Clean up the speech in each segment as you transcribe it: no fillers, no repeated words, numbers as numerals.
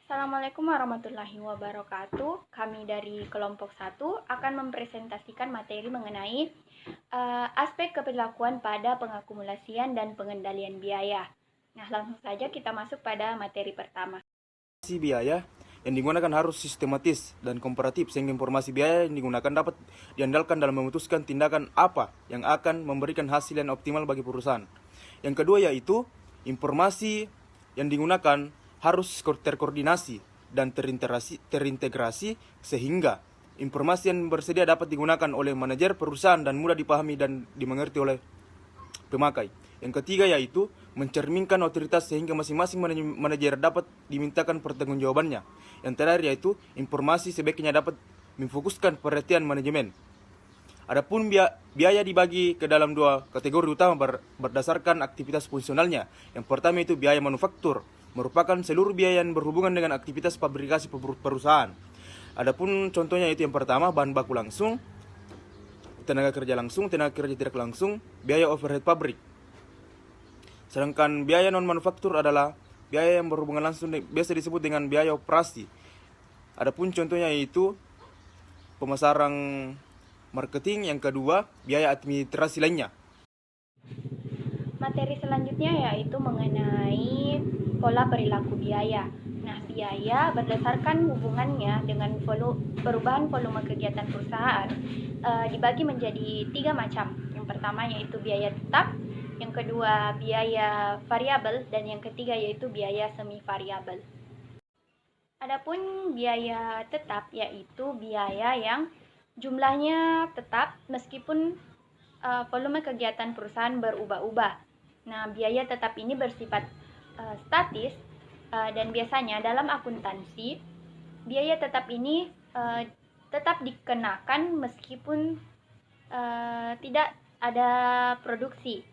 Assalamualaikum warahmatullahi wabarakatuh. Kami dari kelompok 1 akan mempresentasikan materi mengenai aspek keberlakuan pada pengakumulasian dan pengendalian biaya. Nah, langsung saja kita masuk pada materi pertama. Biaya yang digunakan harus sistematis dan komparatif sehingga informasi biaya yang digunakan dapat diandalkan dalam memutuskan tindakan apa yang akan memberikan hasil yang optimal bagi perusahaan. Yang kedua yaitu informasi yang digunakan harus terkoordinasi dan terintegrasi sehingga informasi yang bersedia dapat digunakan oleh manajer perusahaan dan mudah dipahami dan dimengerti oleh pemakai. Yang ketiga yaitu mencerminkan otoritas sehingga masing-masing manajer dapat dimintakan pertanggungjawabannya. Yang terakhir yaitu informasi sebaiknya dapat memfokuskan perhatian manajemen. Adapun biaya dibagi ke dalam dua kategori utama berdasarkan aktivitas fungsionalnya. Yang pertama itu biaya manufaktur, merupakan seluruh biaya yang berhubungan dengan aktivitas fabrikasi perusahaan. Adapun contohnya itu yang pertama bahan baku langsung, tenaga kerja langsung, tenaga kerja tidak langsung, biaya overhead pabrik. Sedangkan biaya non-manufaktur adalah biaya yang berhubungan langsung biasa disebut dengan biaya operasi. Adapun contohnya yaitu pemasaran, marketing, yang kedua biaya administrasi lainnya. Materi selanjutnya yaitu mengenai pola perilaku biaya. Nah, biaya berdasarkan hubungannya dengan perubahan volume kegiatan perusahaan dibagi menjadi 3 macam. Yang pertama yaitu biaya tetap, yang kedua biaya variabel, dan yang ketiga yaitu biaya semi variabel. Adapun biaya tetap yaitu biaya yang jumlahnya tetap meskipun volume kegiatan perusahaan berubah-ubah. Nah, biaya tetap ini bersifat statis dan biasanya dalam akuntansi biaya tetap ini tetap dikenakan meskipun tidak ada produksi,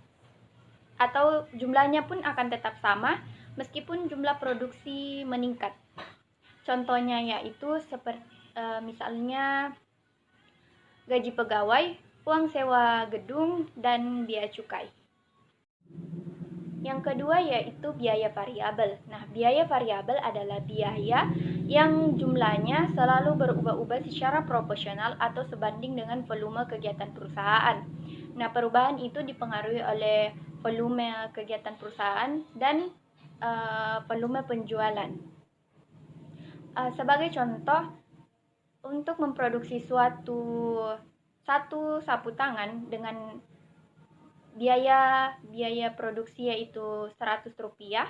atau jumlahnya pun akan tetap sama meskipun jumlah produksi meningkat. Contohnya yaitu seperti misalnya gaji pegawai, uang sewa gedung, dan biaya cukai. Yang kedua yaitu biaya variabel. Nah, biaya variabel adalah biaya yang jumlahnya selalu berubah-ubah secara proporsional atau sebanding dengan volume kegiatan perusahaan. Nah, perubahan itu dipengaruhi oleh volume kegiatan perusahaan dan volume penjualan. Sebagai contoh, untuk memproduksi satu sapu tangan dengan biaya produksi yaitu Rp100,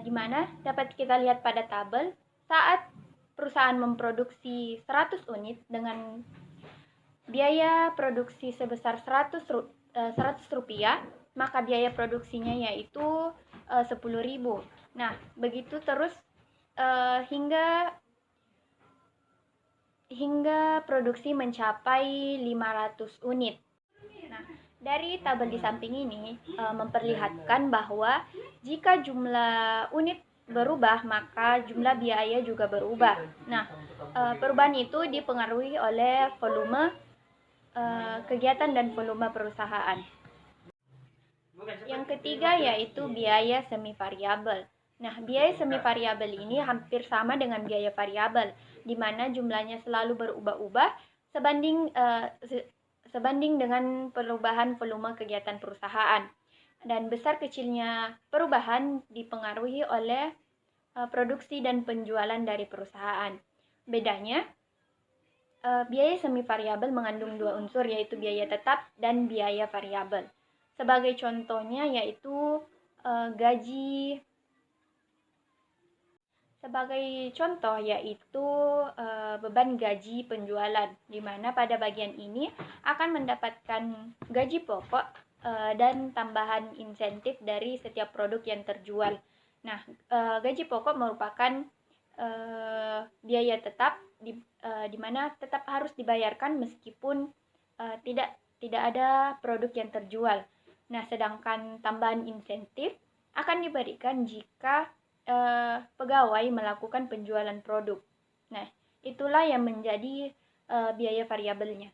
di mana dapat kita lihat pada tabel saat perusahaan memproduksi 100 unit dengan biaya produksi sebesar Rp100, maka biaya produksinya yaitu 10.000. Nah, begitu terus hingga produksi mencapai 500 unit. Nah, dari tabel di samping ini memperlihatkan bahwa jika jumlah unit berubah, maka jumlah biaya juga berubah. Nah, perubahan itu dipengaruhi oleh volume kegiatan dan volume perusahaan. Yang ketiga yaitu biaya semi variabel. Nah, biaya semi variabel ini hampir sama dengan biaya variabel, di mana jumlahnya selalu berubah-ubah sebanding dengan perubahan volume kegiatan perusahaan. Dan besar kecilnya perubahan dipengaruhi oleh produksi dan penjualan dari perusahaan. Bedanya, biaya semi variabel mengandung 2 unsur yaitu biaya tetap dan biaya variabel. Sebagai contohnya yaitu beban gaji penjualan, di mana pada bagian ini akan mendapatkan gaji pokok dan tambahan insentif dari setiap produk yang terjual. Nah, gaji pokok merupakan biaya tetap di mana tetap harus dibayarkan meskipun tidak ada produk yang terjual. Nah, sedangkan tambahan insentif akan diberikan jika pegawai melakukan penjualan produk. Nah, itulah yang menjadi biaya variabelnya.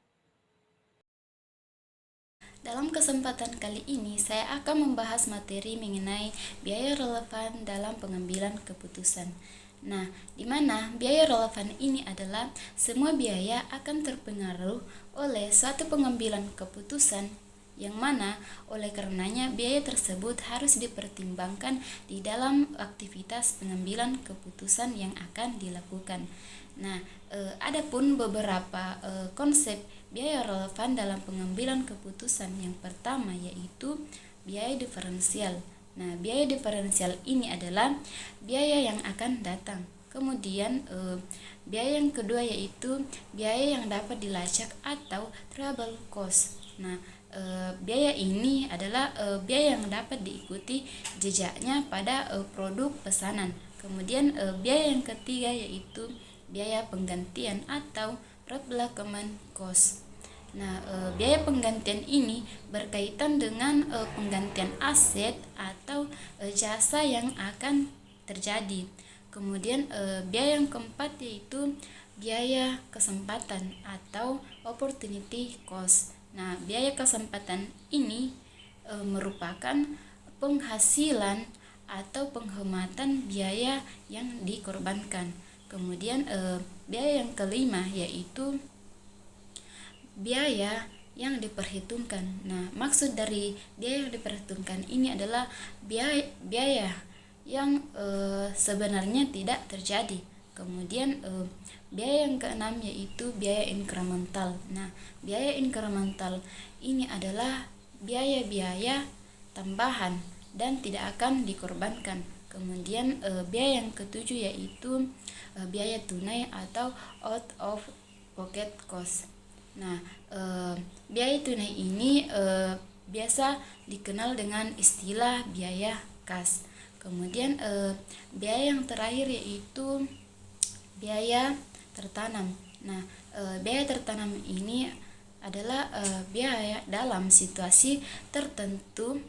Dalam kesempatan kali ini, saya akan membahas materi mengenai biaya relevan dalam pengambilan keputusan. Nah, di mana biaya relevan ini adalah semua biaya akan terpengaruh oleh suatu pengambilan keputusan yang mana oleh karenanya biaya tersebut harus dipertimbangkan di dalam aktivitas pengambilan keputusan yang akan dilakukan. Nah, adapun beberapa konsep biaya relevan dalam pengambilan keputusan. Yang pertama yaitu biaya diferensial. Nah, biaya diferensial ini adalah biaya yang akan datang. Kemudian biaya yang kedua yaitu biaya yang dapat dilacak atau trouble cost. Nah, biaya ini adalah biaya yang dapat diikuti jejaknya pada produk pesanan. Kemudian biaya yang ketiga yaitu biaya penggantian atau replacement cost. Nah, biaya penggantian ini berkaitan dengan penggantian aset atau jasa yang akan terjadi. Kemudian biaya yang keempat yaitu biaya kesempatan atau opportunity cost. Nah, biaya kesempatan ini merupakan penghasilan atau penghematan biaya yang dikorbankan. Kemudian biaya yang kelima yaitu biaya yang diperhitungkan. Nah, maksud dari biaya yang diperhitungkan ini adalah biaya yang sebenarnya tidak terjadi. Kemudian biaya yang keenam yaitu biaya incremental. Nah, biaya incremental ini adalah biaya-biaya tambahan dan tidak akan dikorbankan. Kemudian biaya yang ketujuh yaitu biaya tunai atau out of pocket cost. Nah, biaya tunai ini biasa dikenal dengan istilah biaya kas. Kemudian biaya yang terakhir yaitu biaya tertanam. Nah, biaya tertanam ini adalah biaya dalam situasi tertentu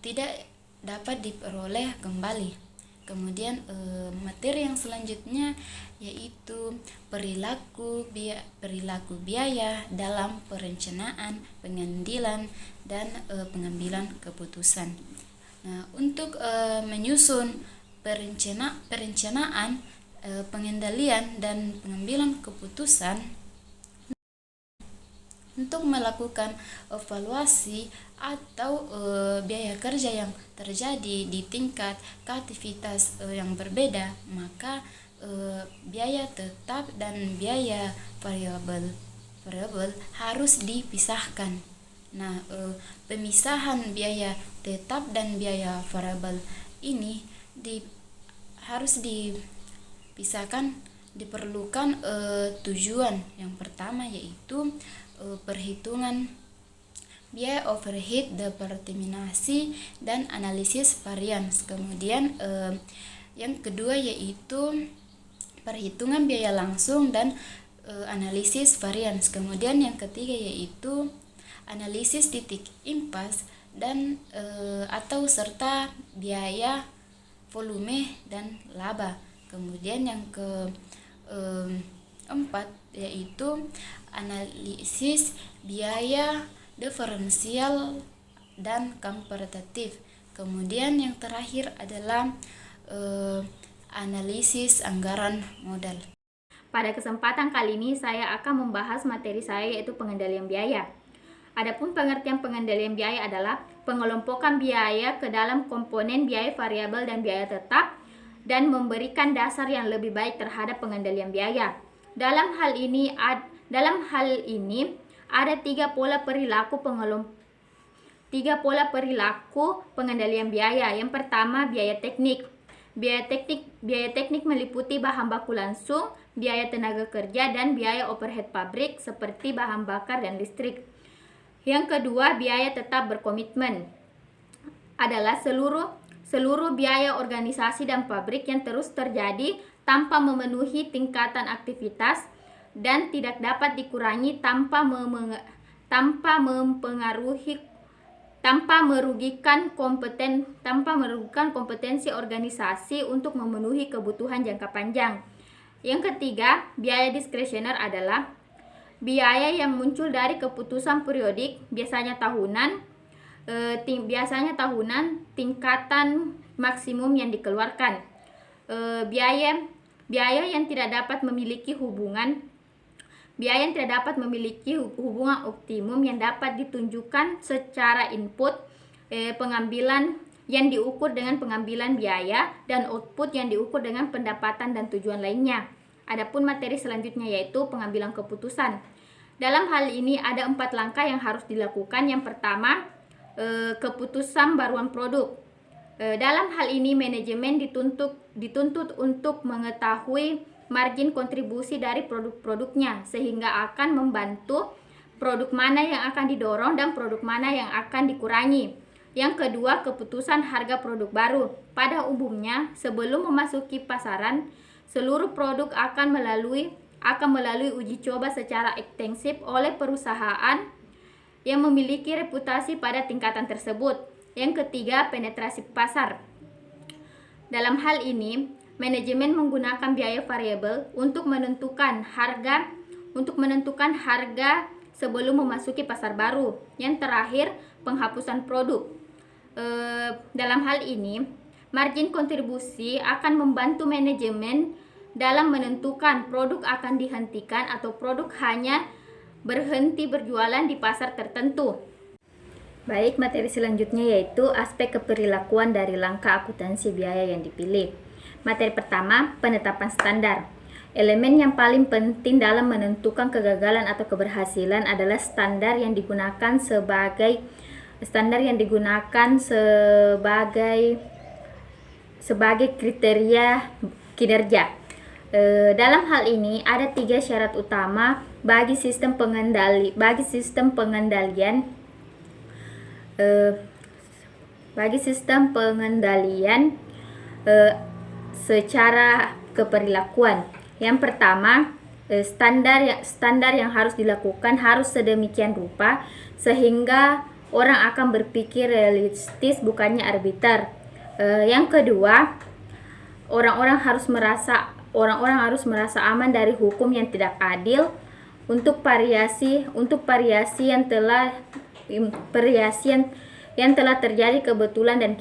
tidak dapat diperoleh kembali. Kemudian materi yang selanjutnya yaitu perilaku biaya dalam perencanaan, pengambilan dan pengambilan keputusan. Nah, untuk menyusun perencanaan, pengendalian dan pengambilan keputusan, untuk melakukan evaluasi atau biaya kerja yang terjadi di tingkat aktivitas yang berbeda, maka biaya tetap dan biaya variabel harus dipisahkan. Nah, pemisahan biaya tetap dan biaya variabel ini harus dipisahkan, diperlukan tujuan yang pertama yaitu perhitungan biaya overhead, determinasi dan analisis varians. Kemudian yang kedua yaitu perhitungan biaya langsung dan analisis varians. Kemudian yang ketiga yaitu analisis titik impas dan atau serta biaya volume dan laba. Kemudian yang keempat yaitu analisis biaya diferensial dan komparatif. Kemudian yang terakhir adalah analisis anggaran modal. Pada kesempatan kali ini saya akan membahas materi saya yaitu pengendalian biaya. Adapun pengertian pengendalian biaya adalah pengelompokan biaya ke dalam komponen biaya variabel dan biaya tetap dan memberikan dasar yang lebih baik terhadap pengendalian biaya. Dalam hal ini ada tiga pola perilaku pengendalian biaya. Yang pertama, biaya teknik. Biaya teknik meliputi bahan baku langsung, biaya tenaga kerja dan biaya overhead pabrik seperti bahan bakar dan listrik. Yang kedua, biaya tetap berkomitmen adalah seluruh biaya organisasi dan pabrik yang terus terjadi tanpa memenuhi tingkatan aktivitas dan tidak dapat dikurangi tanpa merugikan kompetensi organisasi untuk memenuhi kebutuhan jangka panjang. Yang ketiga, biaya diskresioner adalah biaya yang muncul dari keputusan periodik, biasanya tahunan, tingkatan maksimum yang dikeluarkan. Biaya Biaya yang tidak dapat memiliki hubungan optimum yang dapat ditunjukkan secara input pengambilan yang diukur dengan pengambilan biaya dan output yang diukur dengan pendapatan dan tujuan lainnya. Adapun materi selanjutnya yaitu pengambilan keputusan. Dalam hal ini ada 4 langkah yang harus dilakukan. Yang pertama, keputusan baruan produk. Dalam hal ini manajemen dituntut untuk mengetahui margin kontribusi dari produk-produknya sehingga akan membantu produk mana yang akan didorong dan produk mana yang akan dikurangi. Yang kedua, keputusan harga produk baru. Pada umumnya, sebelum memasuki pasaran, seluruh produk akan melalui uji coba secara ekstensif oleh perusahaan yang memiliki reputasi pada tingkatan tersebut. Yang ketiga, penetrasi pasar. Dalam hal ini, manajemen menggunakan biaya variabel untuk menentukan harga sebelum memasuki pasar baru. Yang terakhir, penghapusan produk. Dalam hal ini, margin kontribusi akan membantu manajemen dalam menentukan produk akan dihentikan atau produk hanya berhenti berjualan di pasar tertentu. Baik, materi selanjutnya yaitu aspek keperilakuan dari langkah akuntansi biaya yang dipilih. Materi pertama, penetapan standar. Elemen yang paling penting dalam menentukan kegagalan atau keberhasilan adalah standar yang digunakan sebagai kriteria kinerja. Dalam hal ini ada 3 syarat utama bagi sistem pengendalian secara keperilakuan. Yang pertama, standar yang harus dilakukan harus sedemikian rupa sehingga orang akan berpikir realistis bukannya arbiter. Yang kedua, orang-orang harus merasa aman dari hukum yang tidak adil untuk variasi yang telah terjadi kebetulan dan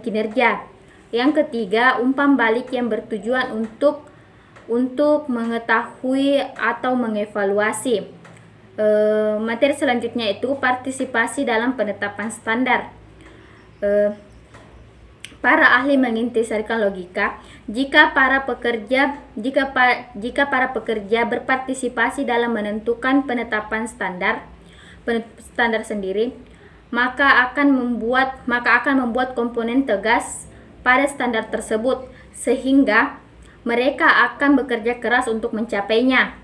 kinerja. Yang ketiga, umpan balik yang bertujuan untuk mengetahui atau mengevaluasi. Materi selanjutnya itu partisipasi dalam penetapan standar. Para ahli mengintisarikan logika jika para pekerja berpartisipasi dalam menentukan penetapan standar sendiri, maka akan membuat komponen tegas pada standar tersebut sehingga mereka akan bekerja keras untuk mencapainya.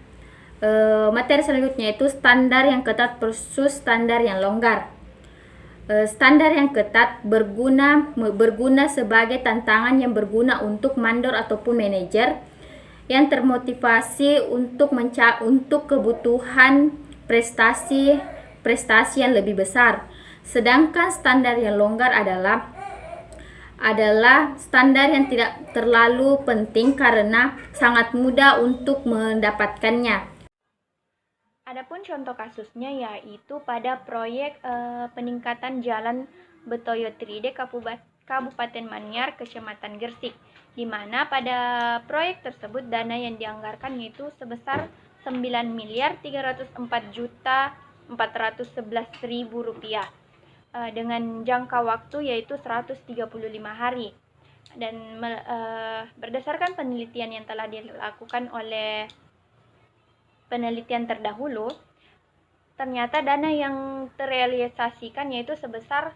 Materi selanjutnya itu standar yang ketat versus standar yang longgar. Standar yang ketat berguna sebagai tantangan yang berguna untuk mandor ataupun manajer yang termotivasi untuk kebutuhan prestasi yang lebih besar. Sedangkan standar yang longgar adalah standar yang tidak terlalu penting karena sangat mudah untuk mendapatkannya. Adapun contoh kasusnya yaitu pada proyek peningkatan jalan Betoyo 3D Kabupaten Manyar, Kecamatan Gersik, di mana pada proyek tersebut dana yang dianggarkan yaitu sebesar Rp9.411.000 dengan jangka waktu yaitu 135 hari. Dan berdasarkan penelitian yang telah dilakukan oleh penelitian terdahulu, ternyata dana yang terrealisasikan yaitu sebesar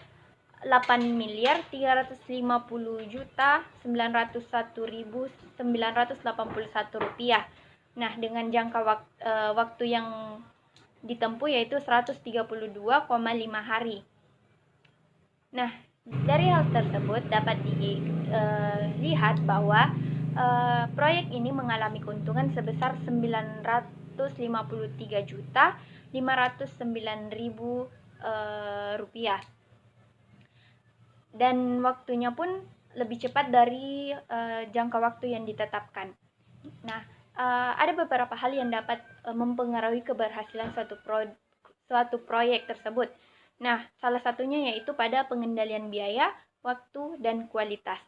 Rp8.351.901.981. Nah, dengan jangka waktu yang ditempuh yaitu 132,5 hari. Nah, dari hal tersebut dapat dilihat bahwa proyek ini mengalami keuntungan sebesar Rp953.509.000 dan waktunya pun lebih cepat dari jangka waktu yang ditetapkan. Nah, ada beberapa hal yang dapat mempengaruhi keberhasilan suatu proyek tersebut. Nah, salah satunya yaitu pada pengendalian biaya, waktu, dan kualitas.